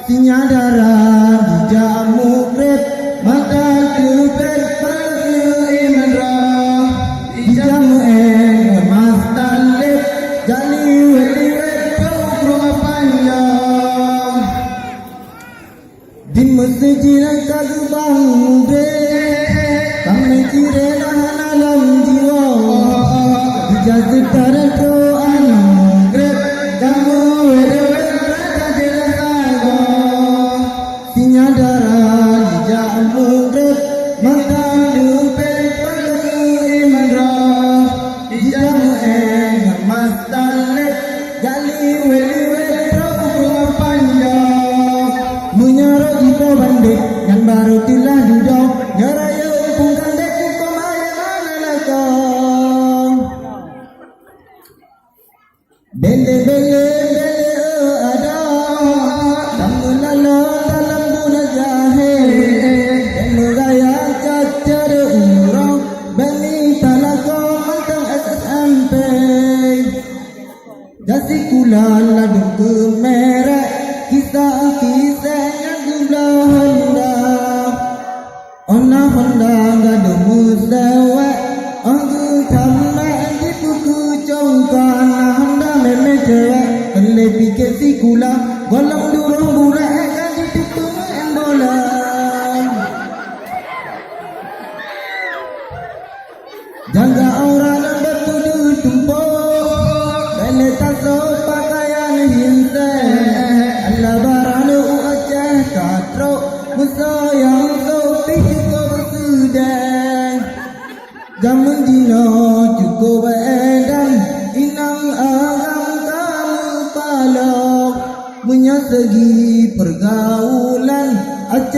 Sinyadara jamu grep mata kubet pagi imandra jamu mas talib jali wet rumah panjang di masjid kagubang be kami cire dalam jiwa dijatuh tarato anam grep jamu Sinyadara jamu grep mata kubet pagi imandra jamu mas talib jali wet rumah panjang menyarok di bandit yang baru telah duduk nyaraya pungkan deku komaya manalakang bele ada kamu lalu dalam guna jahil bele gaya cacar urang bani talako mantang SMP jasi kula ladung kemerek kisah yang jumlah Honda Ona Honda gado mustawa anggu kamai di buku congkan Honda meme cewek lebih ke si kula golong durung burak kan di tutup embolan jaga orang yang bertuduh tumpuk bele taso pakaian hinsa Allah baranu aceh katro musayang sopi cukup sudah zaman dino cukup edan inang agam kamu palok punya segi pergaulan aceh